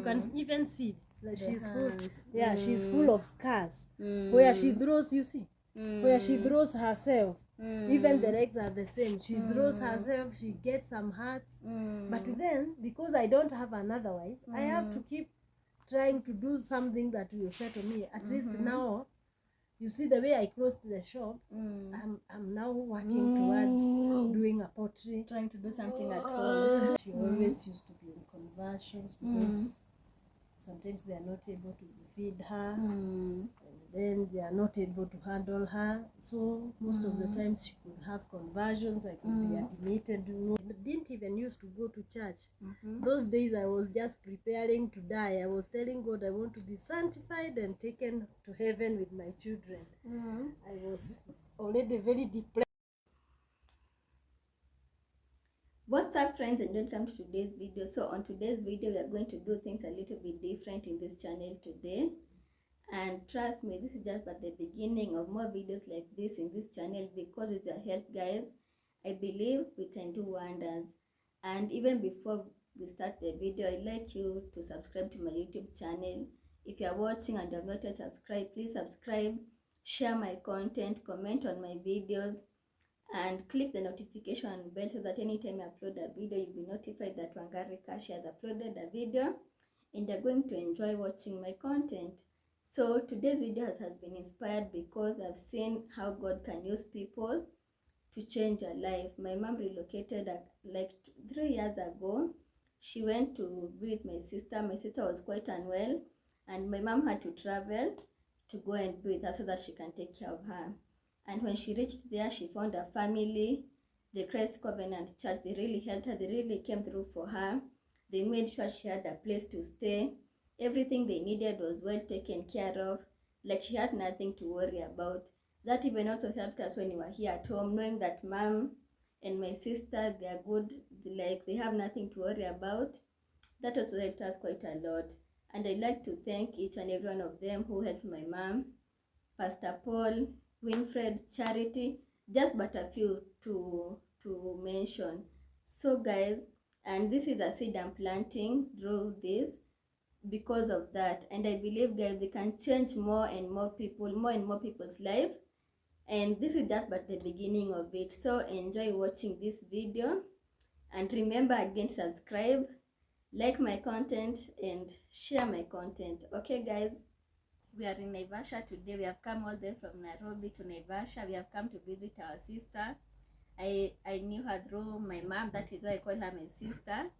can even see that she's full. hands. Yeah, she's full of scars. Where she throws, you see, where she throws herself. Even the legs are the same. She throws herself, she gets some hurts. But then, because I don't have another wife, I have to keep trying to do something that will settle me. At least now, you see the way I closed the shop, I'm now working towards doing a pottery. Trying to do something at home. She always used to be in conversions because sometimes they are not able to feed her, and then they are not able to handle her. So most of the times she could have conversions. I could be admitted. Didn't even used to go to church. Those days I was just preparing to die. I was telling God I want to be sanctified and taken to heaven with my children. I was already very depressed. What's up, friends, and welcome to today's video. So on today's video, we are going to do things a little bit different in this channel today, and trust me, this is just but the beginning of more videos like this in this channel, because with your help, guys, I believe we can do wonders. And even before we start the video, I'd like you to subscribe to my YouTube channel. If you are watching and you have not yet subscribed, please subscribe, share my content, comment on my videos, and click the notification bell so that anytime I upload a video, you'll be notified that Wangari Kashi has uploaded a video and you're going to enjoy watching my content. So today's video has been inspired because I've seen how God can use people to change your life. My mom relocated like 3 years ago. She went to be with my sister. My sister was quite unwell, and my mom had to travel to go and be with her so that she can take care of her. And when she reached there, she found a family, the Christ Covenant Church. They really helped her. They really came through for her. They made sure she had a place to stay. Everything they needed was well taken care of. Like, she had nothing to worry about. That even also helped us when we were here at home, knowing that mom and my sister, they are good, like they have nothing to worry about. That also helped us quite a lot. And I'd like to thank each and every one of them who helped my mom. Pastor Paul, Winfred, Charity, just but a few to mention. So guys, and this is a seed I'm planting through this because of that. And I believe, guys, we can change more and more people's life. And this is just but the beginning of it. So enjoy watching this video, and remember again, subscribe, like my content, and share my content. Okay guys, we are in Naivasha today. We have come all the way from Nairobi to Naivasha. We have come to visit our sister. I knew her through my mom. That is why I call her my sister.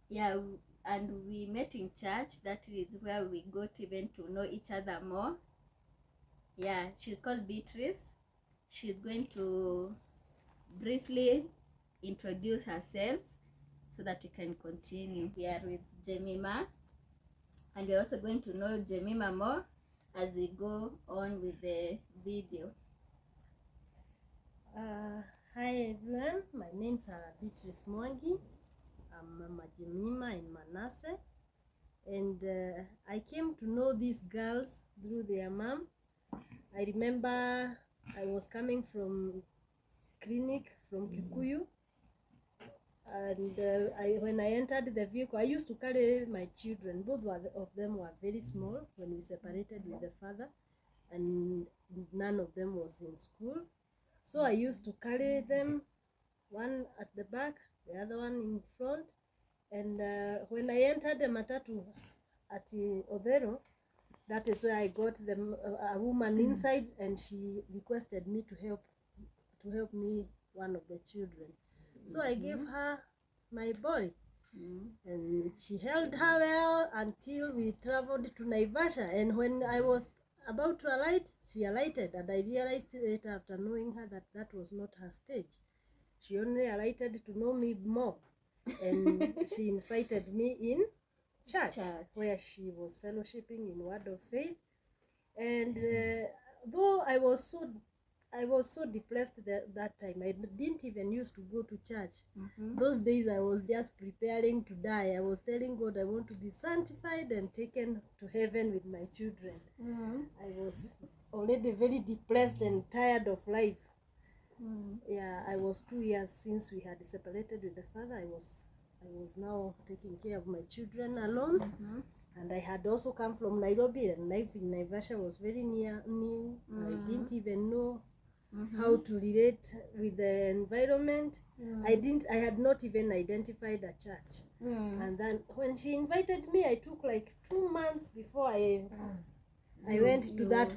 Yeah, and we met in church. That is where we got even to know each other more. Yeah, she's called Beatrice. She's going to briefly introduce herself so that we can continue. We are with Jemima, and we're also going to know Jemima more as we go on with the video. Hi everyone, my name's Beatrice Mwangi. I'm Mama Jemima in Manasseh, and I came to know these girls through their mom. I remember I was coming from clinic from Kikuyu, and when I entered the vehicle, I used to carry my children. Both of them were very small when we separated with the father, and none of them was in school. So I used to carry them, one at the back, the other one in front. And when I entered the matatu at Odero, that is where I got them, a woman inside, and she requested me to help me one of the children. So I gave her my boy, and she held her well until we traveled to Naivasha. And when I was about to alight, she alighted, and I realized later after knowing her that that was not her stage. She only alighted to know me more, and she invited me in church, where she was fellowshipping in Word of Faith. And though I was so depressed that time, I didn't even used to go to church. Those days I was just preparing to die. I was telling God I want to be sanctified and taken to heaven with my children. I was already very depressed and tired of life. Yeah, I was 2 years since we had separated with the father. I was I was now taking care of my children alone. And I had also come from Nairobi, and life in Naivasha was very new. I didn't even know how to relate with the environment. I had not even identified a church. And then when she invited me, I took like 2 months before I went to that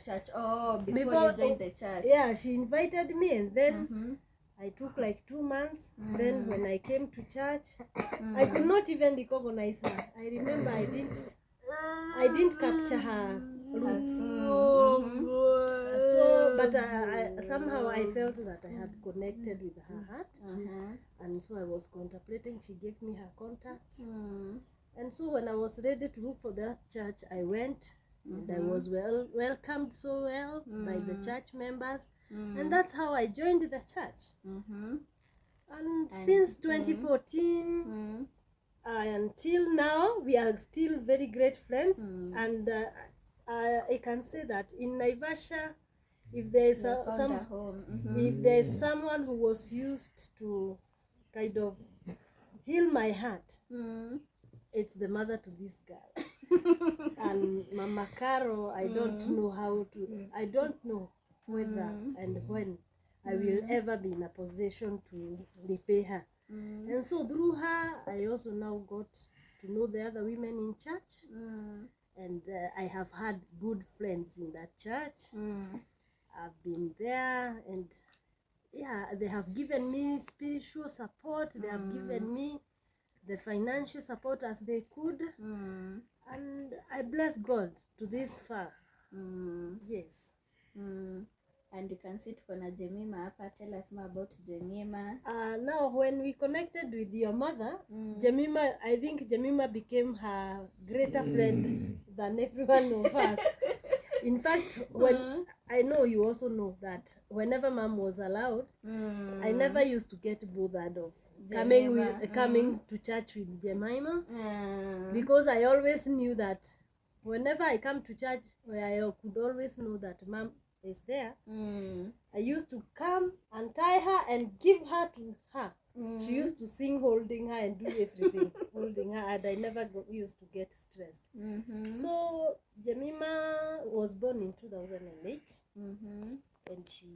church. Oh, before you joined the church. Yeah, she invited me, and then I took like 2 months. Then when I came to church, I could not even recognize her. I remember I didn't capture her roots. So, but somehow I felt that I had connected with her heart, and so I was contemplating. She gave me her contacts, and so when I was ready to look for that church, I went. And I was welcomed so well by the church members, and that's how I joined the church. And since 2014 until now, we are still very great friends. And I can say that in Naivasha, if there is if there is someone who was used to kind of heal my heart, it's the mother to this girl. And Mama Caro, I don't know whether and when I will ever be in a position to repay her. And so through her, I also now got to know the other women in church. And I have had good friends in that church. I've been there, and yeah, they have given me spiritual support. They have given me the financial support as they could. And I bless God to this far. Yes. And you can see tukona Jemima hapa. Tell us more about Jemima. Now when we connected with your mother, Jemima, I think Jemima became her greater friend than everyone of us. In fact, when I know you also know that whenever Mom was allowed, I never used to get bothered of coming to church with Jemima, because I always knew that whenever I come to church, where I could always know that Mom is there, I used to come and tie her and give her to her. She used to sing holding her and do everything holding her, and I never used to get stressed. So Jemima was born in 2008, and she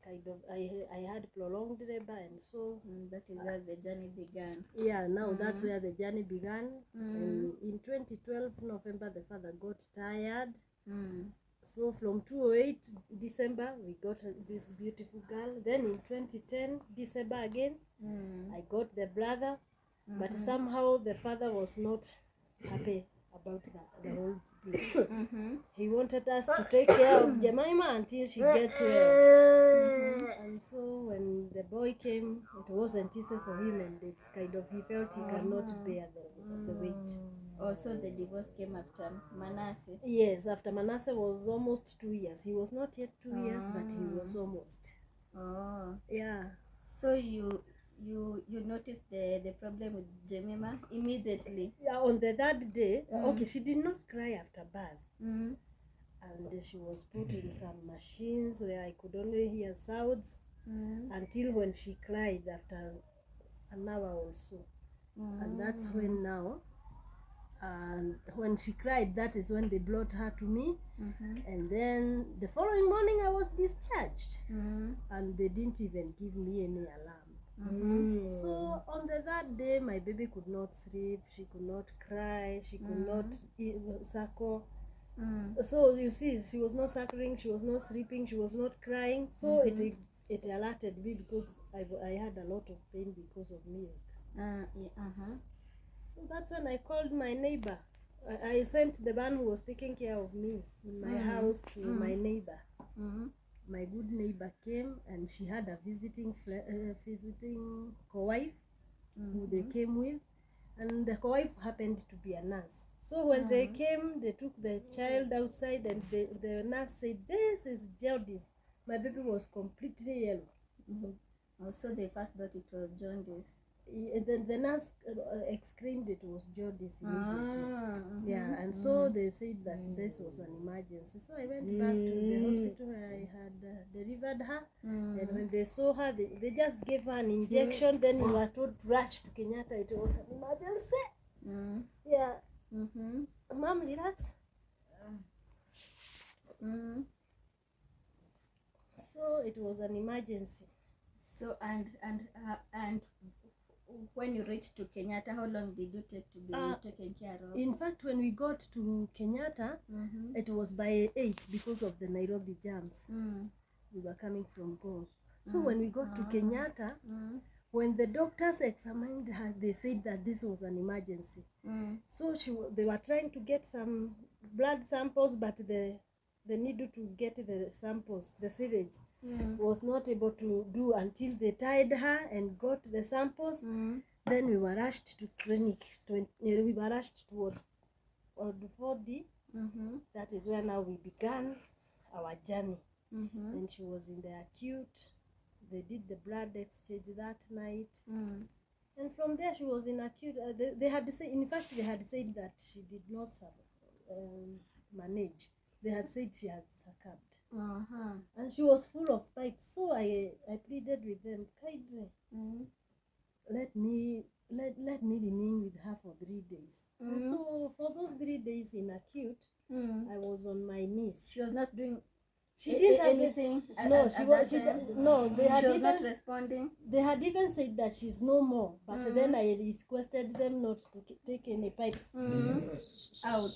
kind of I had prolonged labor, and so that is where the journey began. Yeah, now that's where the journey began. And in 2012 November, the father got tired. So from 2008 December, we got this beautiful girl. Then in 2010 December again, I got the brother. But somehow the father was not happy about the whole thing. He wanted us to take care of Jemima until she gets well. And so when the boy came, it wasn't easy for him, and it's kind of, he felt he cannot bear the weight. Also, the divorce came after Manasseh. Yes, after Manasseh was almost 2 years. He was not yet 2 years, but he was almost. Yeah. So you noticed the problem with Jemima immediately? Yeah, on the third day, okay, she did not cry after birth. And she was put in some machines where I could only hear sounds until when she cried after an hour or so. And that's when now, and when she cried, that is when they brought her to me. And then the following morning I was discharged. And they didn't even give me any alarm. So on the third day, my baby could not sleep, she could not cry, she could not suckle. So you see, she was not suckling, she was not sleeping, she was not crying. So it alerted me, because I had a lot of pain because of milk. So that's when I called my neighbor. I sent the man who was taking care of me in my house to my neighbor. My good neighbor came, and she had a visiting co-wife who they came with, and the co-wife happened to be a nurse. So when they came, they took the child outside, and the nurse said, "This is jaundice." My baby was completely yellow. Also, they first thought it was jaundice. the nurse exclaimed it was jaundice immediately. Yeah, and so they said that this was an emergency. So I went back to the hospital where I had delivered her. And when they saw her, they just gave her an injection. Then we were told to rush to Kenyatta. It was an emergency. Yeah. Mom, relax. So it was an emergency. So and when you reached to Kenyatta, how long did you take to be taken care of? In fact, when we got to Kenyatta, it was by 8 because of the Nairobi jams. We were coming from Gong. So when we got to Kenyatta, when the doctors examined her, they said that this was an emergency. So they were trying to get some blood samples, but the needle to get the samples, the syringe, was not able to do until they tied her and got the samples. Then we were rushed to clinic. We were rushed to Ward 4D. That is where now we began our journey. And she was in the acute. They did the blood exchange that night. And from there she was in acute. They had said, in fact, they had said that she did not manage. They had said she had succumbed. And she was full of pipes. So I pleaded with them, kindly, let me remain with her for 3 days. And so for those 3 days in acute, I was on my knees. She was not doing. She didn't have anything. No, she was. No, they had she was even not responding. They had even said that she's no more. But then I requested them not to take any pipes out.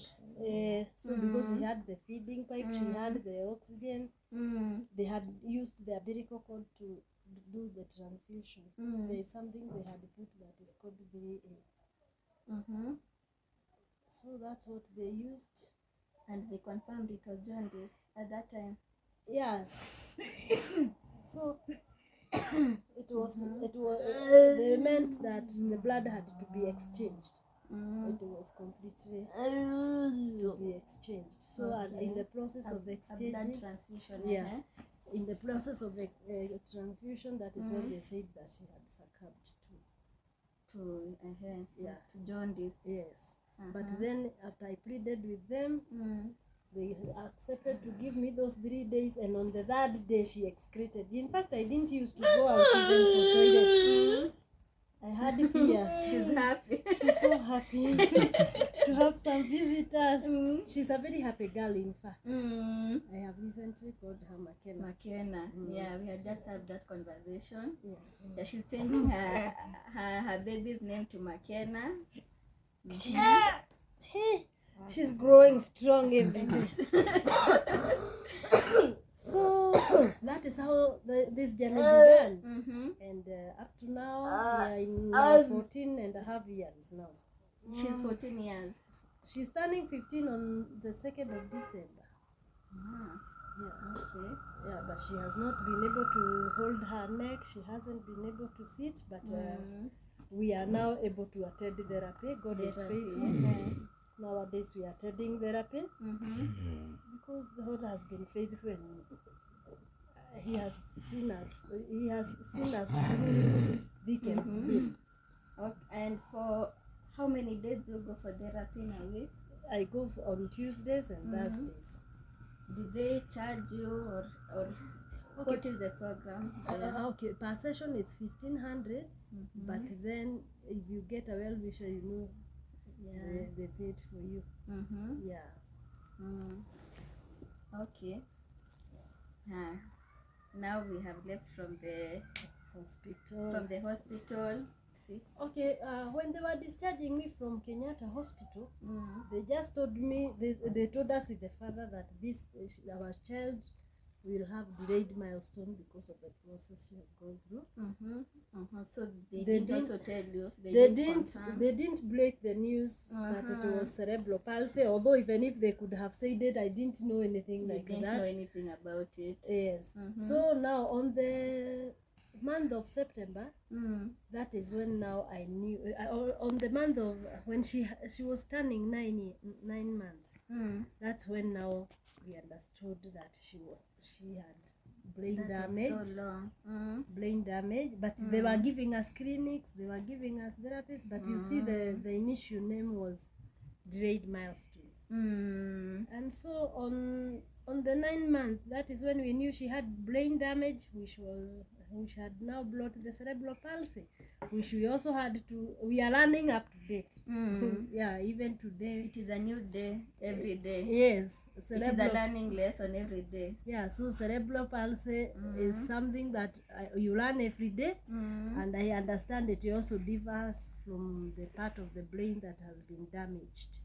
So because she had the feeding pipe, she had the oxygen. They had used the umbilical cord to do the transfusion. There is something they had put that is called 3A. So that's what they used, and they confirmed it was jaundice at that time. Yeah. So it was they meant that the blood had to be exchanged. It was completely to be exchanged. So in the process of exchanging, blood transfusion. In the process of transfusion, that is when they said that she had succumbed to jaundice. Yes. But then after I pleaded with them, they accepted to give me those 3 days, and on the 3rd day she excreted. In fact, I didn't used to go out even for toilet. I had fears. She's happy. She's so happy to have some visitors. She's a very happy girl, in fact. I have recently called her Makena. Yeah, we had just had that conversation. Yeah, she's changing her baby's name to Makena. Hey, she's growing strong every day. So that is how this journey began. And up to now, we are in 14 and a half years now. She's 14 years. She's turning 15 on the 2nd of December. Yeah, okay. Yeah, but she has not been able to hold her neck. She hasn't been able to sit, but we are now able to attend therapy. God is faithful. Nowadays we are attending therapy because the Lord has been faithful and He has seen us. He has seen us through thick and thin. Okay. And for how many days do you go for therapy in a week? I go on Tuesdays and Thursdays. Do they charge you or what is the program? Okay, per session is 1,500, but then if you get a well-wisher, they paid for you. Okay. Now we have left from the hospital. See? Okay, when they were discharging me from Kenyatta Hospital, they just told me, they told us with the father that our child will have delayed milestone because of the process she has gone through. So they didn't also tell you. They didn't break the news that it was cerebral palsy. Although even if they could have said it, I didn't know anything like that. You didn't know anything about it. Yes. So now on the month of September, that is when now I knew. On the month of when she was turning 9 months. That's when now we understood that she had brain That damage. was so long. Brain damage, but they were giving us clinics, they were giving us therapies, but you see the initial name was delayed milestone. And so on the 9th month, that is when we knew she had brain damage, which had now brought the cerebral palsy, which we also had to, we are learning up to date. Yeah, even today. It is a new day every day. Yes. It is a learning lesson every day. Yeah, so cerebral palsy is something that you learn every day, and I understand it also differs from the part of the brain that has been damaged.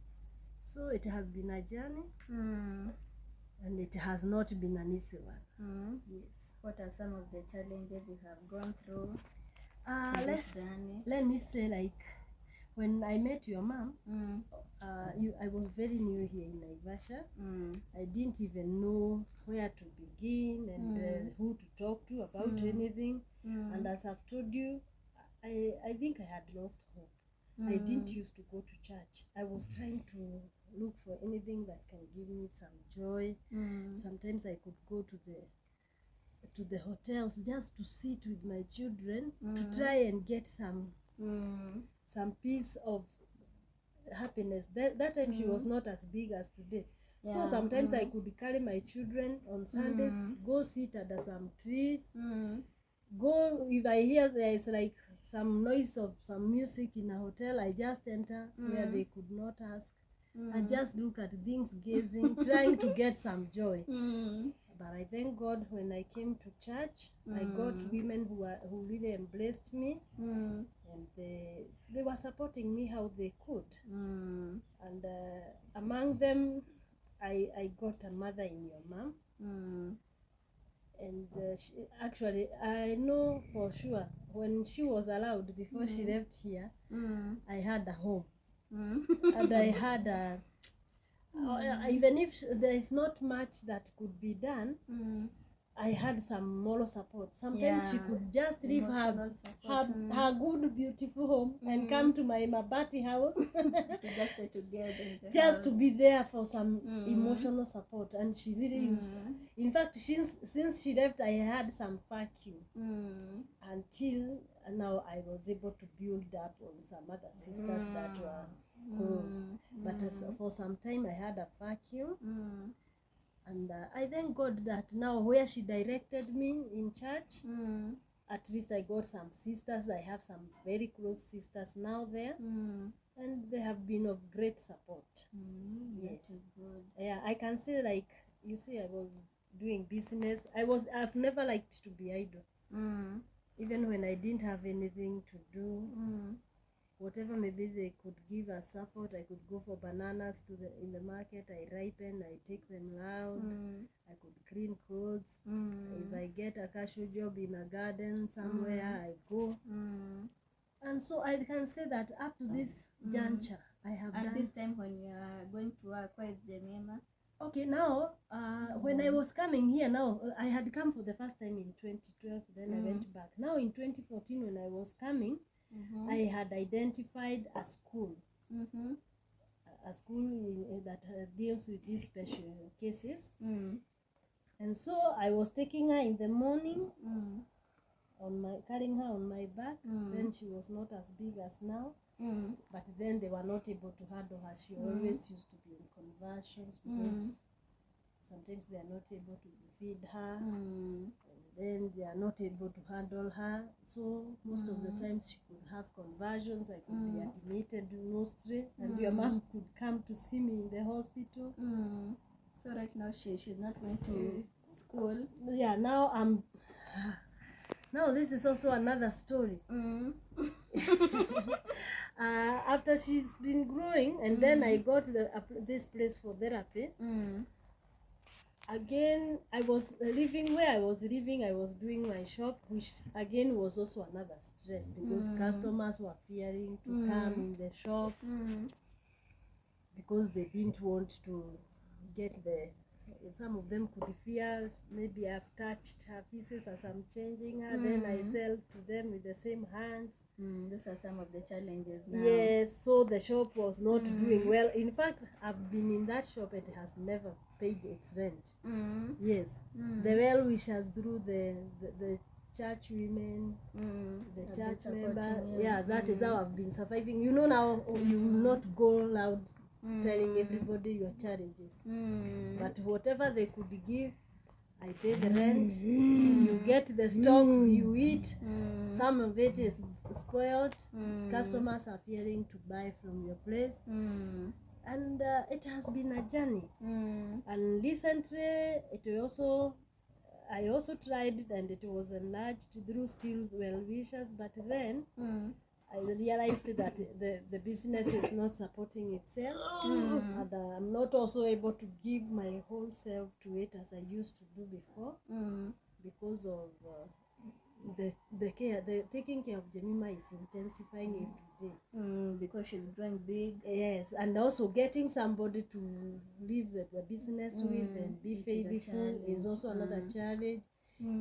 So it has been a journey, and it has not been an easy one. Yes. What are some of the challenges you have gone through in Let this journey? Let me say, like, when I met your mom, I was very new here in Naivasha. I didn't even know where to begin and who to talk to about anything. And as I've told you, I think I had lost hope. I didn't used to go to church. I was trying to look for anything that can give me some joy. Sometimes I could go to the hotels just to sit with my children to try and get some piece of happiness. That time she was not as big as today. So sometimes I could carry my children on Sundays, go sit under some trees, go, if I hear there is like some noise of some music in a hotel, I just enter where they could not ask. I just look at things, gazing, trying to get some joy. But I thank God when I came to church, I got women who really embraced me, and they were supporting me how they could. And among them, I got a mother in your mom. And actually, I know for sure when she was allowed, before she left here, I had a home. And I had a, even if there is not much that could be done, I had some moral support. Sometimes she could just leave her good, beautiful home and come to my Mabati house just to be there for some emotional support. And she really used, in fact, since she left, I had some vacuum until now. I was able to build up on some other sisters that were close. But for some time I had a vacuum. And I thank God that now where she directed me in church, at least I got some sisters. I have some very close sisters now there, and they have been of great support. Yes. Yeah, I can say, like, you see, I was doing business. I've never liked to be idle. Even when I didn't have anything to do, whatever maybe they could give us support, I could go for bananas in the market. I ripen, I take them out. I could clean clothes. If I get a casual job in a garden somewhere, I go. And so I can say that up to this juncture, I have done. At this time when you are going to work, where is Jemima? Okay, now, when I was coming here, now, I had come for the first time in 2012, then I went back. Now in 2014, when I was coming, I had identified a school, a school that deals with these special cases. And so I was taking her in the morning, carrying her on my back. Then she was not as big as now, but then they were not able to handle her. She always used to be in convulsions because sometimes they are not able to feed her. Then they are not able to handle her, so most of the times she could have conversions. I could be admitted mostly, and your mom could come to see me in the hospital. So right now she's not going to school. Yeah, now now this is also another story. After she's been growing, and then I got this place for therapy. Again, I was living where I was living. I was doing my shop, which again was also another stress because customers were fearing to come in the shop because they didn't want to get the some of them could fear maybe I've touched her pieces as I'm changing her, then I sell to them with the same hands. Those are some of the challenges now. Yes, so the shop was not doing well. In fact, I've been in that shop, it has never paid its rent. Yes, the well-wishers through the church women, the Have church been member, supporting you. yeah, that is how I've been surviving. You know, now you will not go loud telling everybody your challenges, but whatever they could give, I pay the rent, you get the stock, you eat. Some of it is spoiled. Customers are fearing to buy from your place. And it has been a journey. And recently, I also tried, and it was enlarged through still well-wishers, but then I realized that the business is not supporting itself, and I'm not also able to give my whole self to it as I used to do before, because of the care. The taking care of Jemima is intensifying every day. Because she's growing big. Yes, and also getting somebody to live the business with and be faithful is also another challenge.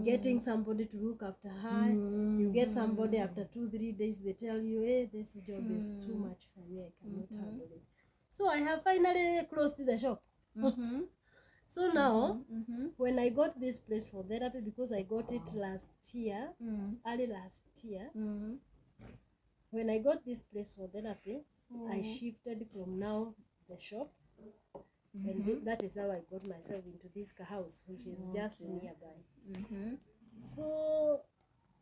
Getting somebody to look after her. You get somebody after 2-3 days, they tell you, hey, this job is too much for me, I cannot handle it. So I have finally closed the shop. So now, when I got this place for therapy, because I got it last year, early last year, when I got this place for therapy, I shifted from now the shop, and that is how I got myself into this house, which is just nearby. So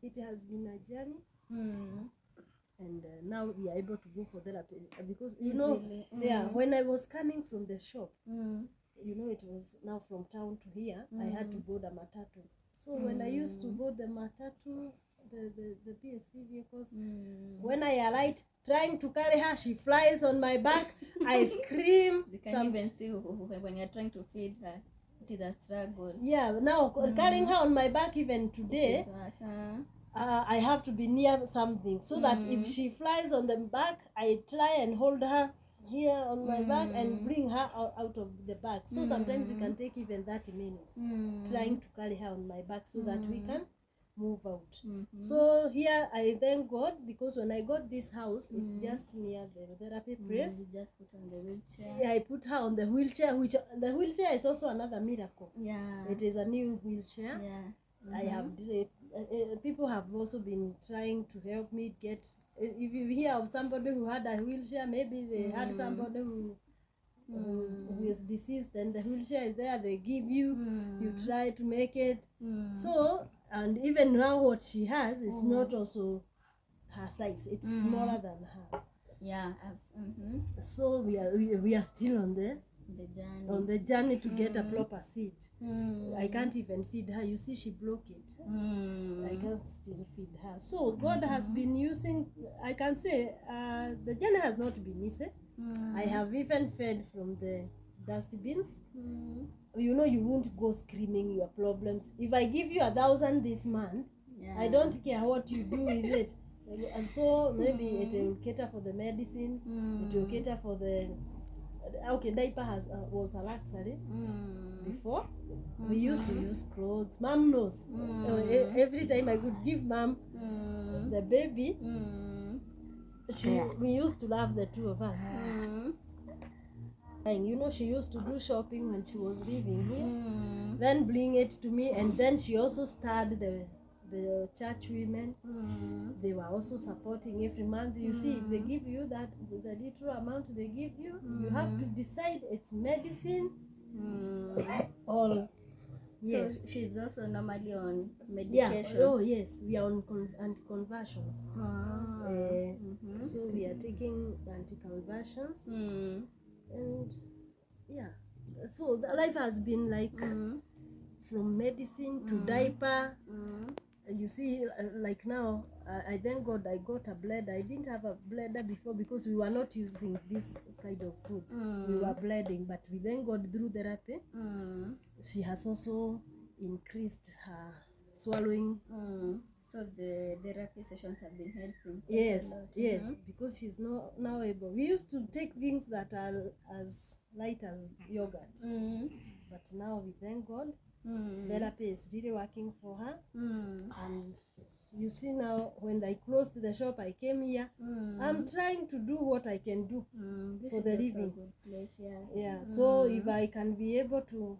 it has been a journey, and now we are able to go for therapy because you know, yeah, when I was coming from the shop, you know, it was now from town to here, I had to board a matatu. So when I used to board the matatu, the PSV vehicles, when I alight trying to carry her, she flies on my back. I scream. You can even see when you're trying to feed her, it is a struggle. Yeah, now carrying her on my back even today, I have to be near something so that if she flies on the back, I try and hold her here on my back and bring her out of the bag. So sometimes you can take even 30 minutes trying to carry her on my back so that we can move out. So here I thank God, because when I got this house, it's just near the therapy place. You just put on the wheelchair. Yeah, I put her on the wheelchair, which the wheelchair is also another miracle. Yeah, it is a new wheelchair. Yeah. I have people have also been trying to help me get. If you hear of somebody who had a wheelchair, maybe they had somebody who is deceased and the wheelchair is there, they give you, you try to make it. So, and even now what she has is not also her size, it's smaller than her. Yeah. So we are still on the journey to get a proper seat. I can't even feed her. You see, she broke it. I can't still feed her. So God has been using, I can say, the journey has not been easy. I have even fed from the dustbins. You know, you won't go screaming your problems. If I give you 1,000 this month, I don't care what you do with it. And so maybe it will cater for the medicine, it will cater for the diaper was a luxury before. We used to use clothes. Mom knows. Every time I could give mom the baby, we used to love the two of us. You know, she used to do shopping when she was living here, then bring it to me, and then she also started the church women. They were also supporting every month. You see, if they give you that, the little amount they give you, you have to decide it's medicine or yes. So she's also normally on medication. Yeah. Oh yes, we are on anti-conversions. So we are taking anti-conversions, and yeah. So the life has been like from medicine to diaper. You see, like now, I thank God I got a bladder. I didn't have a bladder before because we were not using this kind of food. We were bleeding, but we thank God through therapy. She has also increased her swallowing So the therapy sessions have been helping. Yes, a lot. yes, because she's now able. We used to take things that are as light as yogurt, but now we thank God, therapy is really working for her. And you see now, when I closed the shop, I came here. I'm trying to do what I can do This for is the also living. a good place, yeah. Yeah, so if I can be able to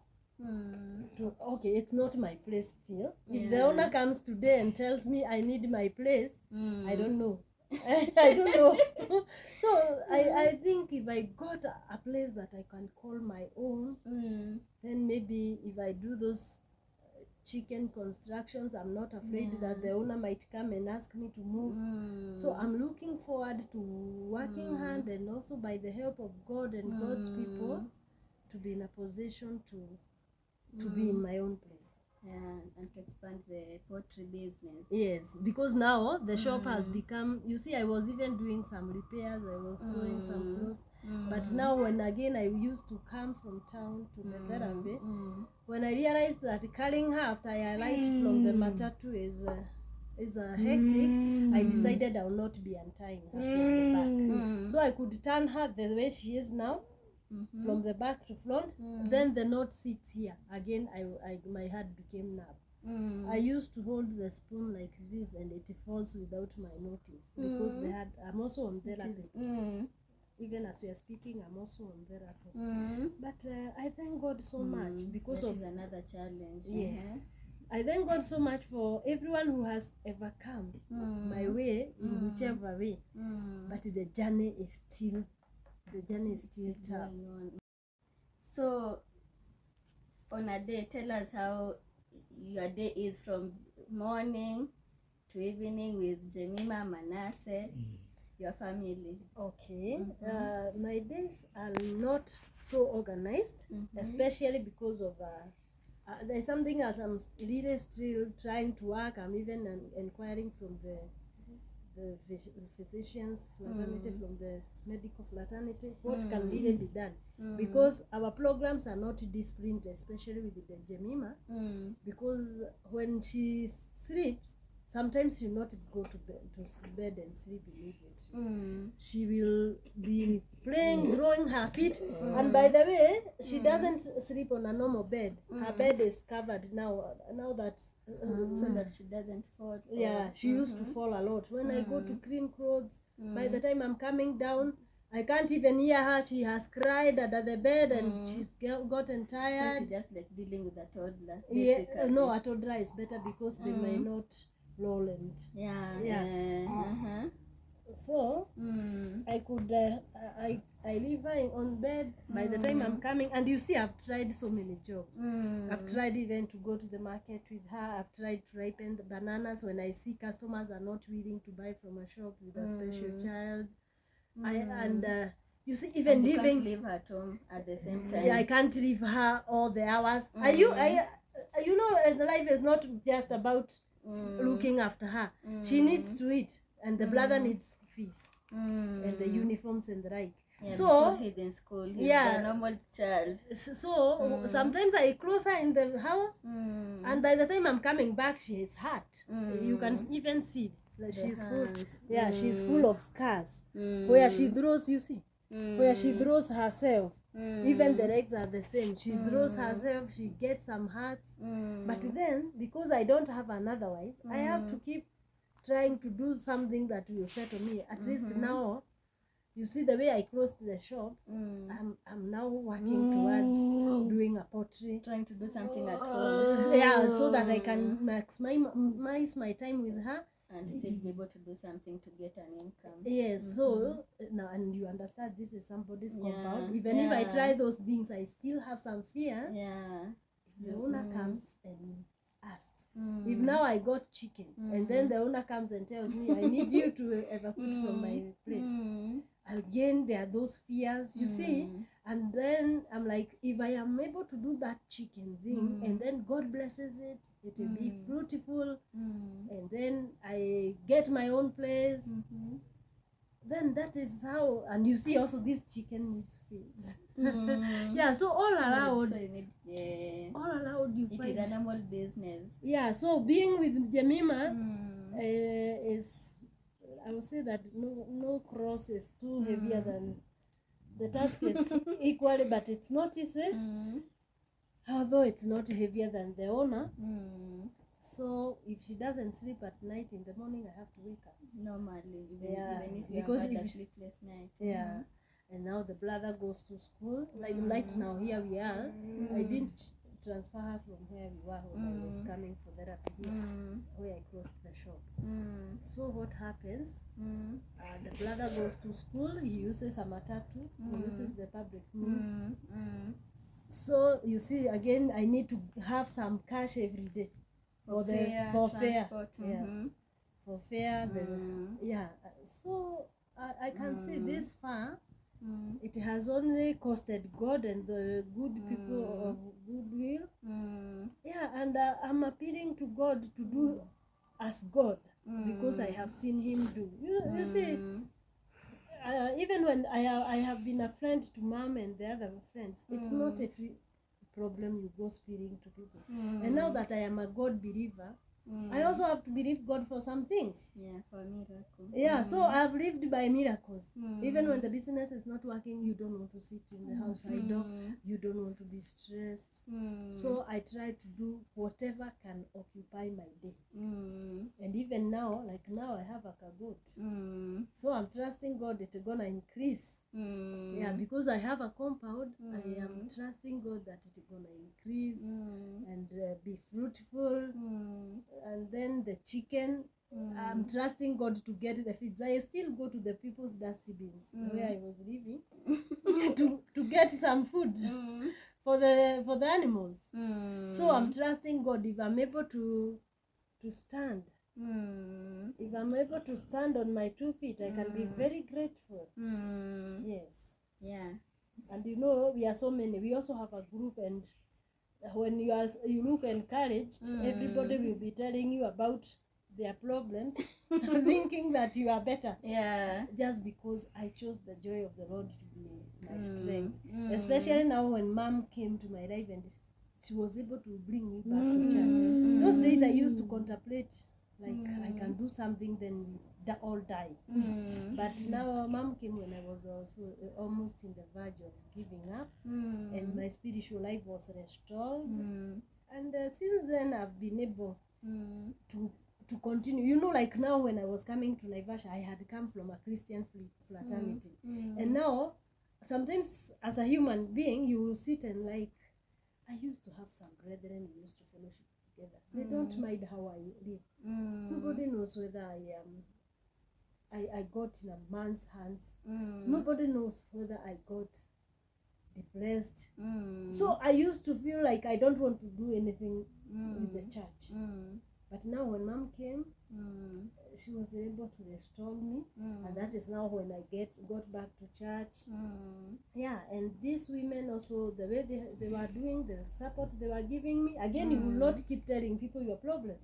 okay, it's not my place still. If the owner comes today and tells me I need my place, I don't know. I don't know. So I think if I got a place that I can call my own, then maybe if I do those chicken constructions, I'm not afraid that the owner might come and ask me to move. So I'm looking forward to working hard, and also by the help of God and God's people, to be in a position to be in my own place. Yeah, and to expand the pottery business. Yes, because now the shop has become, you see, I was even doing some repairs, I was sewing some clothes. But now when again I used to come from town to the therapy, when I realized that carrying her after I alight from the matatu is hectic, I decided I will not be untying her from the back. So I could turn her the way she is now, from the back to front. Then the knot sits here again. My heart became numb. I used to hold the spoon like this and it falls without my notice, because I'm also on therapy. Even as we are speaking, I'm also on therapy. But I thank God so much because that of is another challenge. Yes. I thank God so much for everyone who has ever come my way, in whichever way. But the journey is still tough. So on a day, tell us how your day is from morning to evening with Jemima, Manasseh, your family. Okay. My days are not so organized, especially because of there's something that I'm really still trying to work. I'm even inquiring from the physicians fraternity, from the medical fraternity, what can really be done, because our programs are not disciplined, especially with the Jemima, because when she sleeps, sometimes she'll not go to bed and sleep immediately. She will be playing, drawing her feet, and by the way, she doesn't sleep on a normal bed. Her bed is covered now that So that she doesn't fall. Yeah, she used to fall a lot. When I go to clean clothes, by the time I'm coming down, I can't even hear her. She has cried under the bed and she's gotten tired. So it's just like dealing with a toddler. Yeah, no, a toddler is better because they may not roll and so I could I leave her on bed. By the time I'm coming, and you see, I've tried so many jobs. I've tried even to go to the market with her. I've tried to ripen the bananas when I see customers are not willing to buy from a shop with a special child. You see, even you living, can't leave her at home at the same time. Yeah, I can't leave her all the hours. You know, life is not just about looking after her. She needs to eat, and the brother needs fees and the uniforms and the like. Yeah, so because he's in school, he's the normal child. So sometimes I close her in the house, and by the time I'm coming back, she is hurt. You can even see that she's full. Yeah, she's full of scars. Where she throws, you see, where she throws herself. Even the legs are the same. She throws herself, she gets some hurts. But then, because I don't have another wife, I have to keep trying to do something that will settle me. At least now, you see the way I closed the shop, I'm now working towards doing a pottery. Trying to do something at home. Yeah, so that I can maximize my time with her. And still be able to do something to get an income. Yes, so now, and you understand, this is somebody's compound. Even if I try those things, I still have some fears. Yeah. If the owner comes and asks, if now I got chicken, and then the owner comes and tells me, I need you to evacuate from my place. Again, there are those fears, you see, and then I'm like, if I am able to do that chicken thing, and then God blesses it, it will be fruitful, and then I get my own place, then that is how. And you see, also this chicken needs feeds. Yeah, so all allowed. So you need, all allowed. You it find is a normal business. Yeah, so being with Jemima, is, I would say that no cross is too heavier than the task is equally, but it's not easy. Although it's not heavier than the owner. So if she doesn't sleep at night, in the morning I have to wake up. Normally, even if you because have had if a sleepless night. And now the brother goes to school. Like right now, here we are. I didn't transfer her from where we were when I was coming for therapy here, where I closed the shop. So what happens? The brother goes to school. He uses a matatu. He uses the public means. So you see, again, I need to have some cash every day for fare. For fare. So I can see this far. It has only costed God and the good people of goodwill. And I'm appealing to God to do as God, because I have seen Him do. You see, even when I have been a friend to Mom and the other friends, it's not a free problem you go speaking to people. And now that I am a God believer, I also have to believe God for some things. For miracles. So I've lived by miracles. Even when the business is not working, you don't want to sit in the house idle. You don't want to be stressed. So I try to do whatever can occupy my day. And even now, like now I have a cabote. So I'm trusting God it's gonna increase. Because I have a compound, I am trusting God that it's gonna increase and be fruitful. And then the chicken, I'm trusting God to get the feeds. I still go to the people's dusty bins where I was living to get some food for the animals. So I'm trusting God. If I'm able to stand, if I'm able to stand on my 2 feet, I can be very grateful. Yes. And you know, we are so many. We also have a group, and when you look encouraged, everybody will be telling you about their problems, thinking that you are better. Just because I chose the joy of the Lord to be my strength. Especially now when Mom came to my life and she was able to bring me back to church. Those days I used to contemplate, like I can do something, then we all die. But now Mom came when I was also almost in the verge of giving up, and my spiritual life was restored. And since then I've been able to continue. You know, like now when I was coming to Naivasha, I had come from a Christian fraternity. And now, sometimes as a human being, you will sit and like, I used to have some brethren, we used to fellowship together. They don't mind how I live. Nobody knows whether I got in a man's hands. Nobody knows whether I got depressed. So I used to feel like I don't want to do anything with the church. But now when Mom came, she was able to restore me. And that is now when I got back to church. And these women also, the way they were doing, the support they were giving me, again, you will not keep telling people your problems.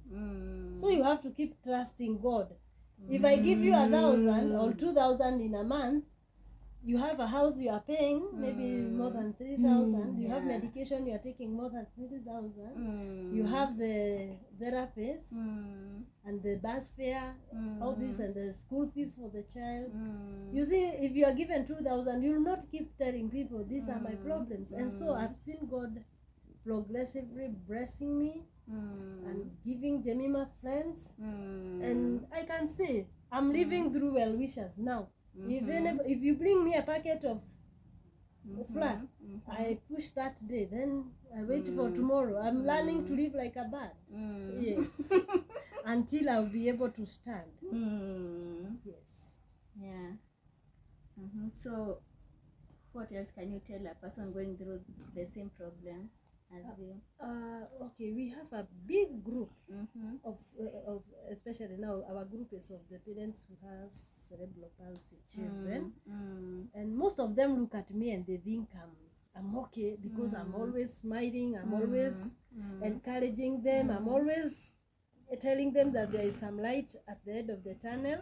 So you have to keep trusting God. If I give you 1,000 or 2,000 in a month, you have a house you are paying, maybe more than 3,000. You have medication you are taking more than 3,000. You have the therapist and the bus fare, all this, and the school fees for the child. You see, if you are given 2,000, you will not keep telling people these are my problems. And so I've seen God progressively blessing me and giving Jemima friends. And I can say I'm living through well wishers now. Even if you bring me a packet of flour, I push that day, then I wait for tomorrow. I'm learning to live like a bird. Yes. Until I'll be able to stand. Yes. So what else can you tell a person going through the same problem as you? Okay, we have a big group of especially now our group is of the parents who has cerebral palsy children, and most of them look at me and they think I'm okay because I'm always smiling, I'm always encouraging them, I'm always telling them that there is some light at the end of the tunnel.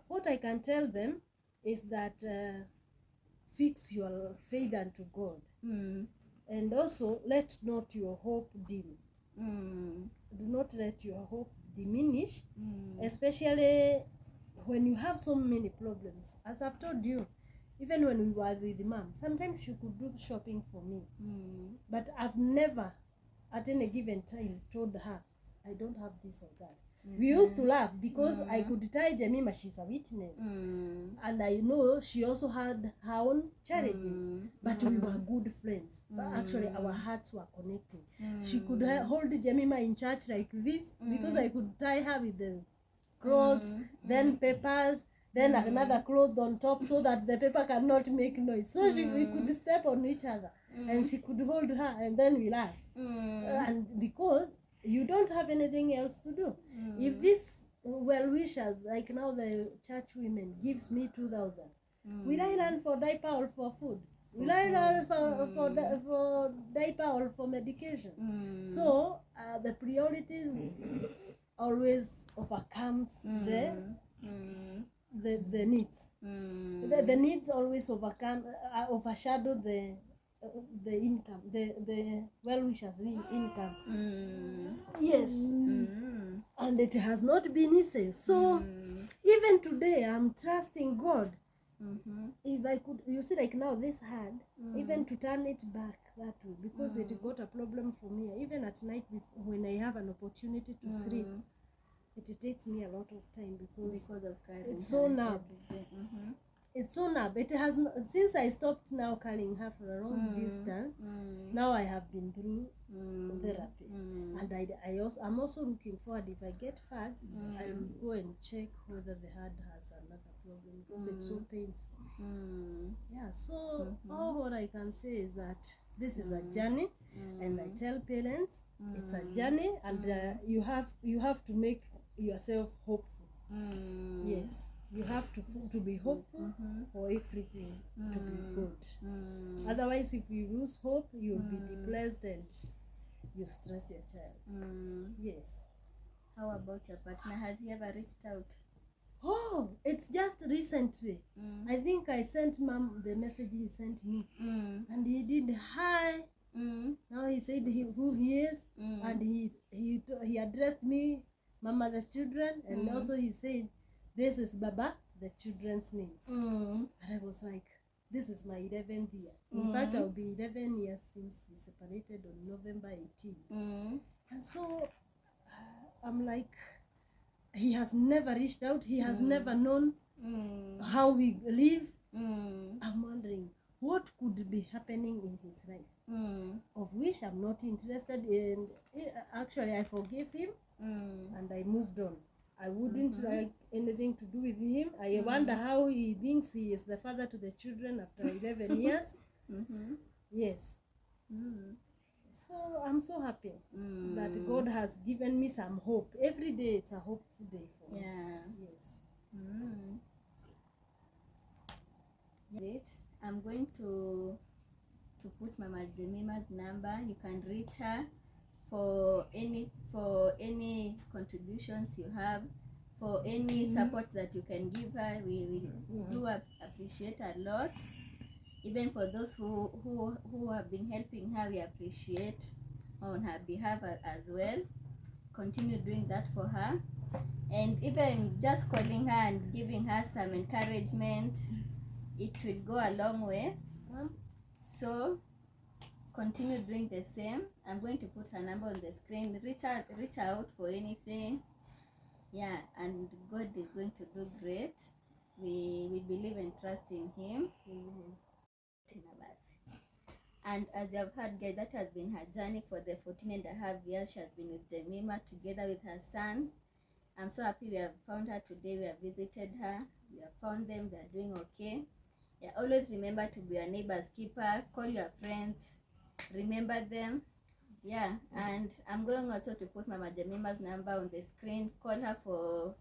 What I can tell them is that fix your faith unto God. And also, let not your hope dim. Do not let your hope diminish, especially when you have so many problems. As I've told you, even when we were with mom, sometimes she could do shopping for me, but I've never at any given time told her I don't have this or that. We used to laugh because I could tell Jemima she's a witness, and I know she also had her own charities, but we were good friends. But actually our hearts were connecting. She could hold Jemima in church like this because I could tie her with the clothes, then papers, then another cloth on top so that the paper cannot make noise. So we could step on each other, and she could hold her, and then we laugh. And because you don't have anything else to do. If this well-wishers, like now the church women, gives me 2,000, will I run for diaper or for food? Will I run for diaper or for medication? So the priorities always overcomes the needs. The needs always overshadow the income, the well-wishers income. Yes. And it has not been easy. So even today I'm trusting God. If I could, you see, like now this hand, even to turn it back that way, because it got a problem for me. Even at night when I have an opportunity to sleep, it takes me a lot of time because of it's so numb. It's so numb. It has since I stopped now carrying her for a long distance. Now I have been through therapy, and I'm also looking forward. If I get fats, I will go and check whether the heart has another problem because it's so painful. Yeah. So all what I can say is that this is a journey, and I tell parents it's a journey, and you have to make yourself hopeful. Yes. You have to be hopeful for everything to be good. Otherwise, if you lose hope, you'll be depressed and you stress your child. Yes. How about your partner? Has he ever reached out? Oh, it's just recently. I think I sent mom the message he sent me, and he did hi. Now he said who he is, and he addressed me, Mama the children, and also he said, this is Baba, the children's name. And I was like, this is my 11th year. In fact, I'll be 11 years since we separated on November 18. And so I'm like, he has never reached out. He has never known how we live. I'm wondering what could be happening in his life, of which I'm not interested in. Actually, I forgave him and I moved on. I wouldn't like anything to do with him. I wonder how he thinks he is the father to the children after 11 years. Yes. So I'm so happy that God has given me some hope. Every day it's a hopeful day for me. Yes. I'm going to put Mama Jemima's number. You can reach her for any contributions you have, for any support that you can give her. We do appreciate a lot. Even for those who have been helping her, we appreciate on her behalf as well. Continue doing that for her, and even just calling her and giving her some encouragement, it will go a long way. So continue doing the same. I'm going to put her number on the screen. Reach out for anything. Yeah, and God is going to do great. We believe and trust in him. And as you have heard, guys, that has been her journey for the 14.5 years she has been with Jemima together with her son. I'm so happy we have found her today. We have visited her. We have found them. They are doing okay. Yeah, always remember to be your neighbor's keeper. Call your friends. Remember them. Yeah, and I'm going also to put Mama Jemima's number on the screen. Call her for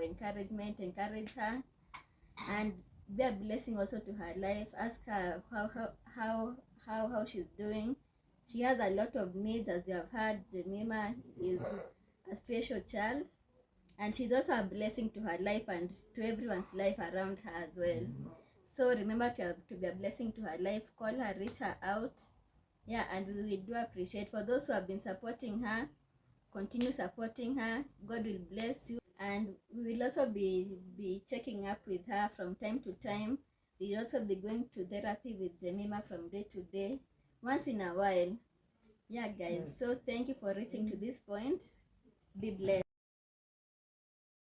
encouragement. Encourage her, and be a blessing also to her life. Ask her how she's doing. She has a lot of needs, as you have heard. Jemima is a special child, and she's also a blessing to her life and to everyone's life around her as well. So remember to be a blessing to her life. Call her, reach her out. Yeah, and we do appreciate for those who have been supporting her. continue supporting her. God will bless you, and we will also be checking up with her from time to time. We'll also be going to therapy with Jemima from day to day, once in a while. Yeah, guys. So thank you for reaching to this point. Be blessed.